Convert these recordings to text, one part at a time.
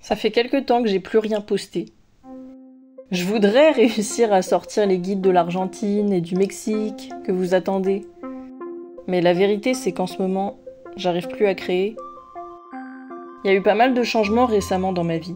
Ça fait quelque temps que j'ai plus rien posté. Je voudrais réussir à sortir les guides de l'Argentine et du Mexique que vous attendez. Mais la vérité, c'est qu'en ce moment, j'arrive plus à créer. Il y a eu pas mal de changements récemment dans ma vie.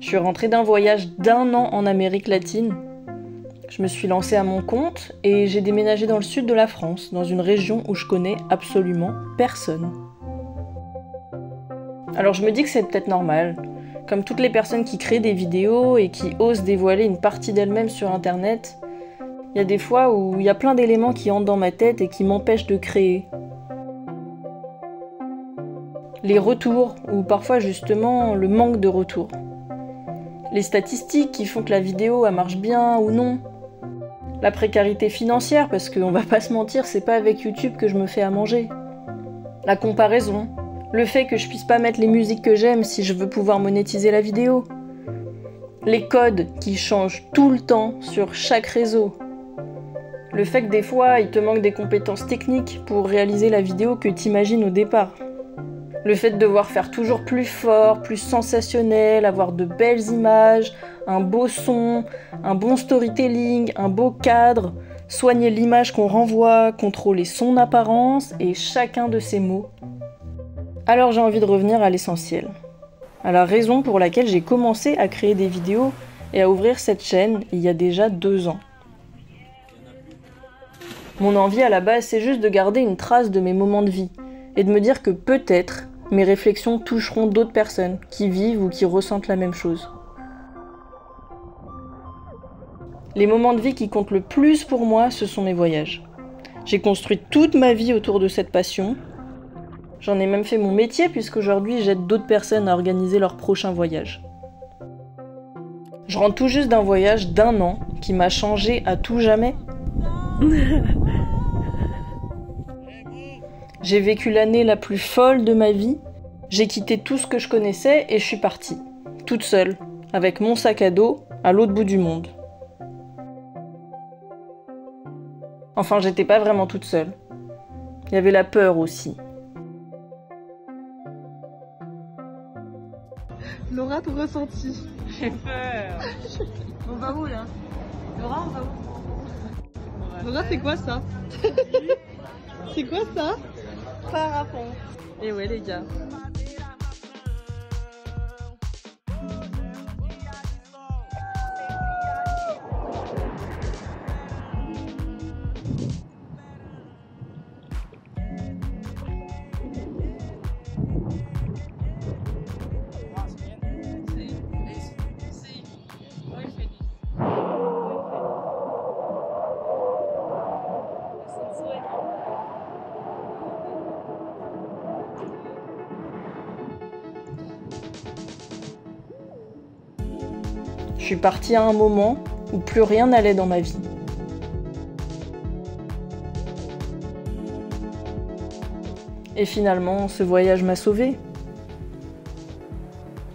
Je suis rentrée d'un voyage d'1 an en Amérique latine. Je me suis lancée à mon compte et j'ai déménagé dans le sud de la France, dans une région où je connais absolument personne. Alors je me dis que c'est peut-être normal. Comme toutes les personnes qui créent des vidéos et qui osent dévoiler une partie d'elles-mêmes sur internet, il y a des fois où il y a plein d'éléments qui entrent dans ma tête et qui m'empêchent de créer. Les retours, ou parfois justement le manque de retours. Les statistiques qui font que la vidéo elle marche bien ou non. La précarité financière, parce qu'on va pas se mentir, c'est pas avec YouTube que je me fais à manger. La comparaison. Le fait que je puisse pas mettre les musiques que j'aime si je veux pouvoir monétiser la vidéo. Les codes qui changent tout le temps sur chaque réseau. Le fait que des fois, il te manque des compétences techniques pour réaliser la vidéo que t'imagines au départ. Le fait de devoir faire toujours plus fort, plus sensationnel, avoir de belles images, un beau son, un bon storytelling, un beau cadre, soigner l'image qu'on renvoie, contrôler son apparence et chacun de ses mots. Alors j'ai envie de revenir à l'essentiel. À la raison pour laquelle j'ai commencé à créer des vidéos et à ouvrir cette chaîne il y a déjà 2 ans. Mon envie à la base, c'est juste de garder une trace de mes moments de vie et de me dire que peut-être mes réflexions toucheront d'autres personnes qui vivent ou qui ressentent la même chose. Les moments de vie qui comptent le plus pour moi, ce sont mes voyages. J'ai construit toute ma vie autour de cette passion. J'en ai même fait mon métier puisqu'aujourd'hui j'aide d'autres personnes à organiser leur prochain voyage. Je rentre tout juste d'un voyage d'1 an qui m'a changé à tout jamais. J'ai vécu l'année la plus folle de ma vie. J'ai quitté tout ce que je connaissais et je suis partie, toute seule, avec mon sac à dos, à l'autre bout du monde. Enfin, j'étais pas vraiment toute seule. Il y avait la peur aussi. Laura, ton ressenti? J'ai peur. On va où là? Laura, on va où? Laura, c'est quoi ça? C'est quoi ça? Parapente. Et ouais les gars. Je suis partie à un moment où plus rien n'allait dans ma vie. Et finalement, ce voyage m'a sauvée.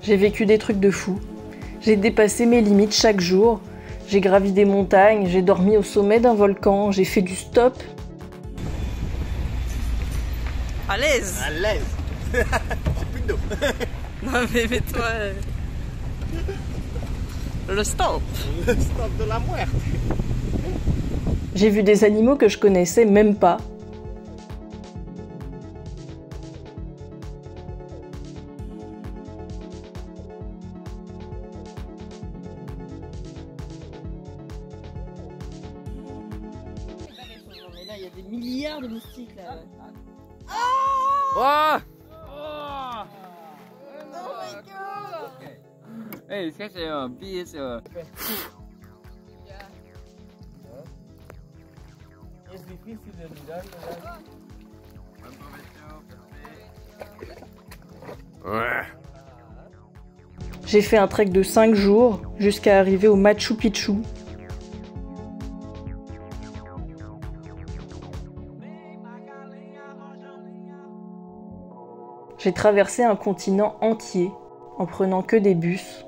J'ai vécu des trucs de fou. J'ai dépassé mes limites chaque jour. J'ai gravi des montagnes, j'ai dormi au sommet d'un volcan, j'ai fait du stop. À l'aise. À l'aise. J'ai plus d'eau. Non mais toi... Le stop. Le stop de la muerte. J'ai vu des animaux que je connaissais même pas. Mais là il y a des milliards de moustiques là. Oh! Oh ça c'est un pièce. Es difícil de mirar, ¿verdad? J'ai fait un trek de 5 jours jusqu'à arriver au Machu Picchu. J'ai traversé un continent entier en prenant que des bus.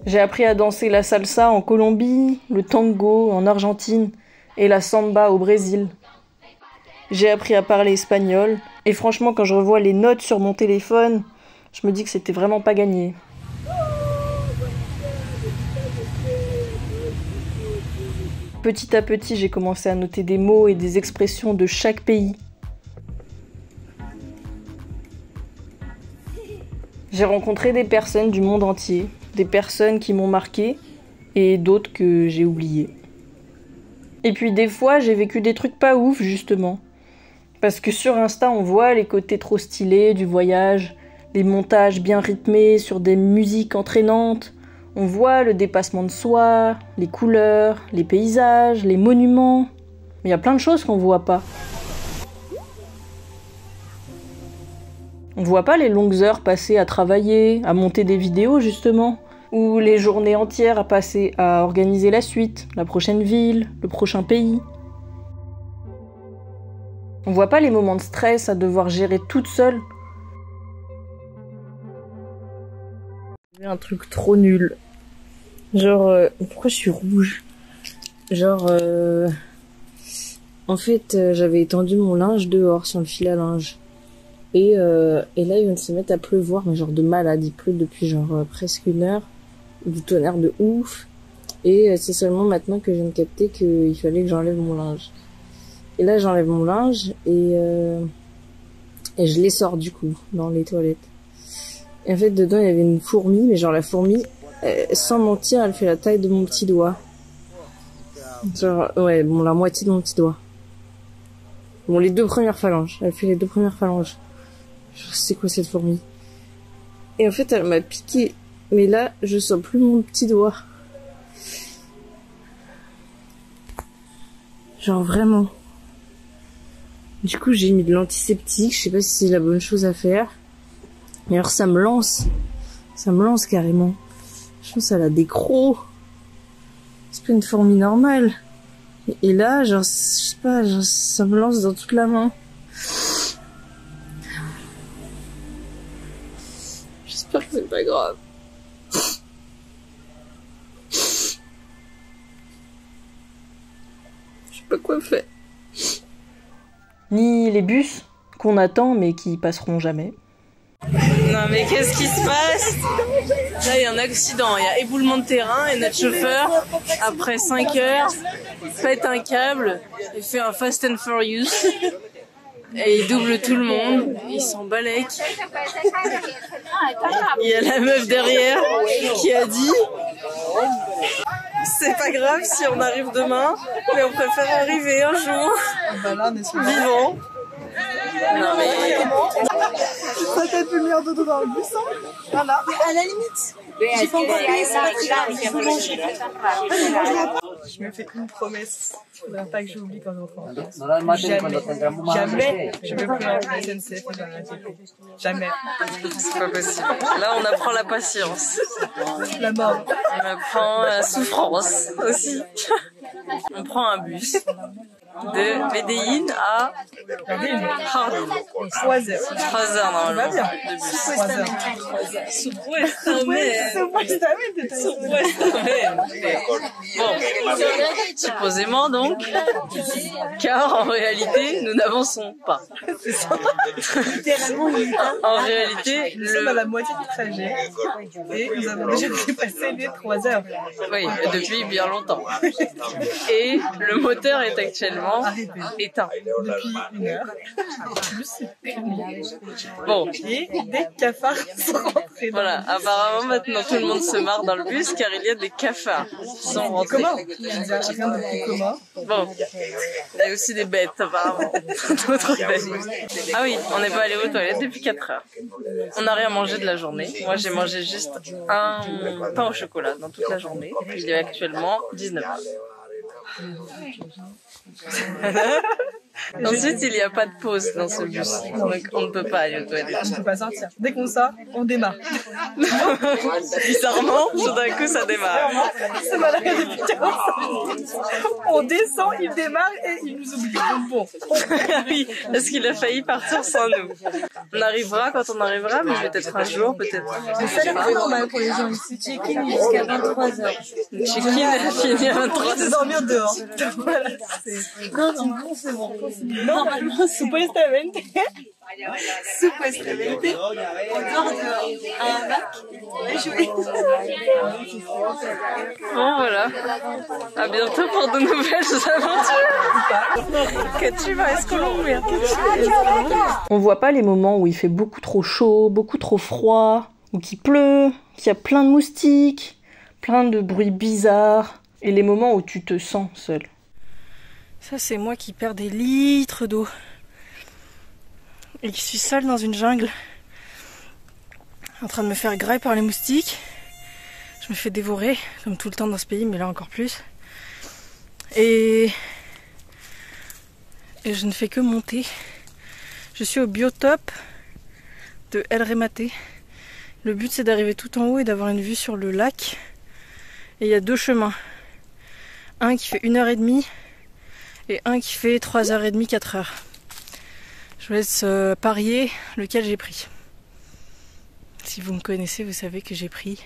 J'ai appris à danser la salsa en Colombie, le tango en Argentine et la samba au Brésil. J'ai appris à parler espagnol et franchement quand je revois les notes sur mon téléphone, je me dis que c'était vraiment pas gagné. Petit à petit, j'ai commencé à noter des mots et des expressions de chaque pays. J'ai rencontré des personnes du monde entier, des personnes qui m'ont marqué et d'autres que j'ai oubliées. Et puis des fois, j'ai vécu des trucs pas ouf, justement. Parce que sur Insta, on voit les côtés trop stylés du voyage, les montages bien rythmés sur des musiques entraînantes. On voit le dépassement de soi, les couleurs, les paysages, les monuments. Mais il y a plein de choses qu'on voit pas. On voit pas les longues heures passées à travailler, à monter des vidéos justement, ou les journées entières à passer à organiser la suite, la prochaine ville, le prochain pays. On voit pas les moments de stress à devoir gérer toute seule. Un truc trop nul. Genre, pourquoi je suis rouge? Genre, en fait, j'avais étendu mon linge dehors sur le fil à linge. Et là, il vient de se mettre à pleuvoir, mais genre de malade. Il pleut depuis genre presque 1 heure. Du tonnerre de ouf. Et c'est seulement maintenant que je viens de capter qu'il fallait que j'enlève mon linge. Et là, j'enlève mon linge et je les sors du coup dans les toilettes. Et en fait, dedans, il y avait une fourmi, mais genre la fourmi, sans mentir, elle fait la taille de mon petit doigt. Genre, ouais, bon, la moitié de mon petit doigt. Bon, les 2 premières phalanges. Elle fait les 2 premières phalanges. Je sais quoi cette fourmi. Et en fait, elle m'a piqué. Mais là, je sens plus mon petit doigt. Genre vraiment. Du coup, j'ai mis de l'antiseptique. Je sais pas si c'est la bonne chose à faire. Mais alors, ça me lance. Ça me lance carrément. Je pense qu'elle a des crocs. C'est pas une fourmi normale. Et là, genre, je sais pas, genre, ça me lance dans toute la main. J'espère que c'est pas grave. Je sais pas quoi faire. Ni les bus qu'on attend mais qui passeront jamais. Non mais qu'est-ce qui se passe? Là il y a un accident, il y a éboulement de terrain et notre chauffeur, après 5 heures, pète un câble et fait un Fast and Furious. Et il double tout le monde, il s'en balèque. Il y a la meuf derrière qui a dit c'est pas grave si on arrive demain, mais on préfère arriver un jour vivant. Non mais... Ça t'a fait le meilleur dodo dans le bus, hein? Voilà. À la limite, j'ai pas encore payé, c'est pas très grave. Je me fais une promesse. Faudra pas que j'oublie quand je rentre en France. Jamais je vais prendre la SNCF dans la TP. Jamais. C'est pas possible. Là, on apprend la patience. La mort. On apprend la souffrance aussi. On prend un bus de Medellín à Jardín. 3 heures. 3 heures normalement. Ça va bien. De bus. 3 heures. Bon, supposément donc, car en réalité, nous n'avançons pas. Littéralement, En réalité, nous sommes à la moitié du trajet et nous avons déjà dépassé les 3 heures. Oui, depuis bien longtemps. Et le moteur est actuellement éteint. Depuis 1 heure. Plus. Bon. Et des cafards sont rentrés. Voilà, apparemment maintenant tout le monde se marre dans le bus car il y a des cafards qui sont rentrés. Comment? Rien de plus commun. Bon, il y a aussi des bêtes apparemment. D'autres bêtes. Ah oui, on n'est pas allé aux toilettes depuis 4 heures. On n'a rien mangé de la journée. Moi j'ai mangé juste un pain au chocolat dans toute la journée. Il est actuellement 19 heures. Ensuite, il n'y a pas de pause dans ce bus, donc on ne peut pas aller aux toilettes. On ne peut pas sortir. Dès qu'on sort, on démarre. Bizarrement, tout d'un coup, ça démarre. C'est malade depuis 40 ans. On descend, il démarre et il nous oublie. Donc bon. Oui, parce qu'il a failli partir sans nous. On arrivera quand on arrivera, mais peut-être un jour, peut-être. Ça a l'air plus normal pour les gens ici. Check-in jusqu'à 23h. Check-in a fini à 23h. On dormir dehors. Voilà. Non, c'est bon. Normalement, supuestamente, on dort dehors à un bac et jouer. Bon, voilà. À bientôt pour de nouvelles aventures. Que tu vas, Colombia. On voit pas les moments où il fait beaucoup trop chaud, beaucoup trop froid, ou qu'il pleut, qu'il y a plein de moustiques, plein de bruits bizarres, et les moments où tu te sens seul. Ça, c'est moi qui perds des litres d'eau. Et qui suis seule dans une jungle. En train de me faire grailler par les moustiques. Je me fais dévorer, comme tout le temps dans ce pays, mais là encore plus. Et je ne fais que monter. Je suis au biotope de El Remate. Le but, c'est d'arriver tout en haut et d'avoir une vue sur le lac. Et il y a deux chemins. Un qui fait 1h30 et un qui fait 3h30, 4h. Je vous laisse parier lequel j'ai pris. Si vous me connaissez, vous savez que j'ai pris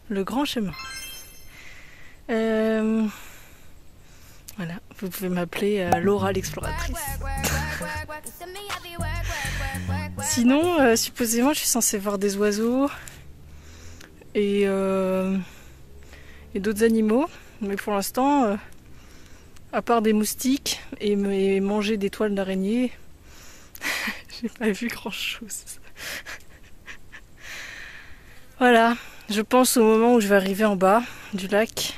le grand chemin. Voilà, vous pouvez m'appeler Laura l'exploratrice. Sinon, supposément, je suis censée voir des oiseaux et d'autres animaux, mais pour l'instant, à part des moustiques et manger des toiles d'araignée, j'ai pas vu grand chose. Voilà, je pense au moment où je vais arriver en bas du lac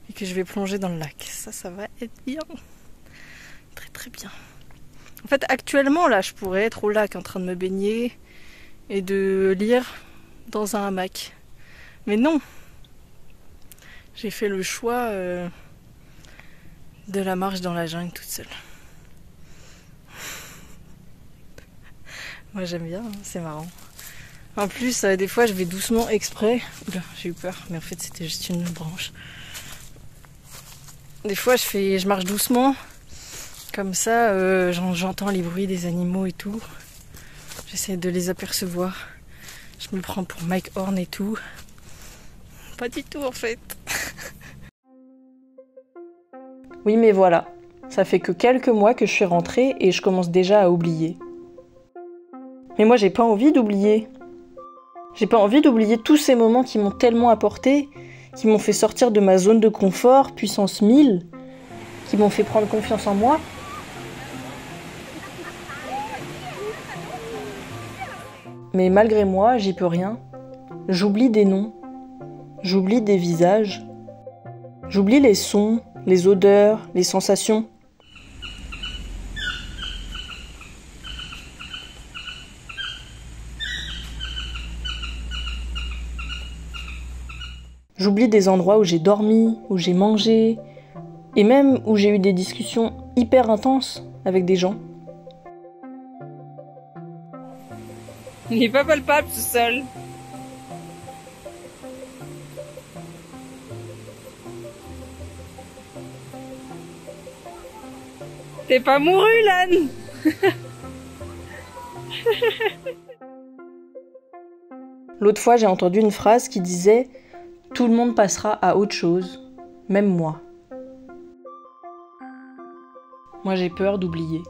et que je vais plonger dans le lac. Ça va être bien. Très très bien. En fait, actuellement, là, je pourrais être au lac en train de me baigner et de lire dans un hamac. Mais non. J'ai fait le choix de la marche dans la jungle toute seule. Moi, j'aime bien, hein, c'est marrant. En plus, des fois, je vais doucement exprès. Oula, j'ai eu peur, mais en fait, c'était juste une branche. Des fois, je marche doucement. Comme ça, j'entends les bruits des animaux et tout. J'essaie de les apercevoir. Je me prends pour Mike Horn et tout. Pas du tout, en fait. Oui, mais voilà. Ça fait que quelques mois que je suis rentrée et je commence déjà à oublier. Mais moi, j'ai pas envie d'oublier. J'ai pas envie d'oublier tous ces moments qui m'ont tellement apporté, qui m'ont fait sortir de ma zone de confort, puissance 1000, qui m'ont fait prendre confiance en moi. Mais malgré moi, j'y peux rien. J'oublie des noms, j'oublie des visages, j'oublie les sons, les odeurs, les sensations. J'oublie des endroits où j'ai dormi, où j'ai mangé, et même où j'ai eu des discussions hyper intenses avec des gens. Il n'est pas palpable tout seul. T'es pas mouru, l'âne. L'autre fois, j'ai entendu une phrase qui disait « Tout le monde passera à autre chose, même moi ». Moi, j'ai peur d'oublier.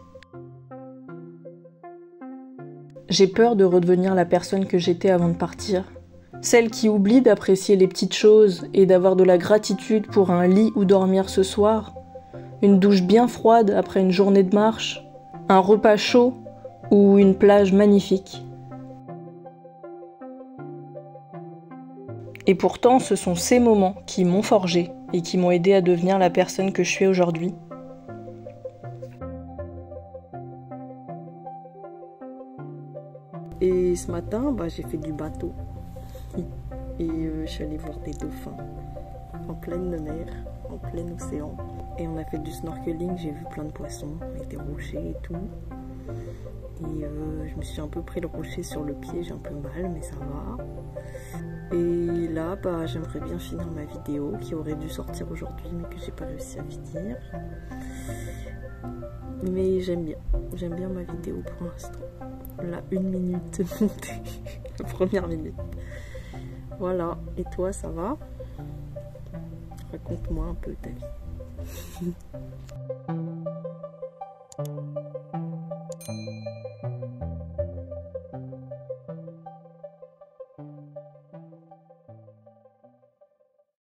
J'ai peur de redevenir la personne que j'étais avant de partir. Celle qui oublie d'apprécier les petites choses et d'avoir de la gratitude pour un lit où dormir ce soir, une douche bien froide après une journée de marche, un repas chaud ou une plage magnifique. Et pourtant, ce sont ces moments qui m'ont forgée et qui m'ont aidé à devenir la personne que je suis aujourd'hui. Et ce matin, j'ai fait du bateau. Et je suis allée voir des dauphins en pleine mer, en plein océan. Et on a fait du snorkeling, j'ai vu plein de poissons, avec des rochers et tout. Et je me suis un peu pris le rocher sur le pied, j'ai un peu mal, mais ça va. Et là, bah, j'aimerais bien finir ma vidéo qui aurait dû sortir aujourd'hui, mais que j'ai pas réussi à finir. Mais j'aime bien ma vidéo pour l'instant. La 1 minute montée, la première minute. Voilà, et toi, ça va? Raconte-moi un peu ta vie.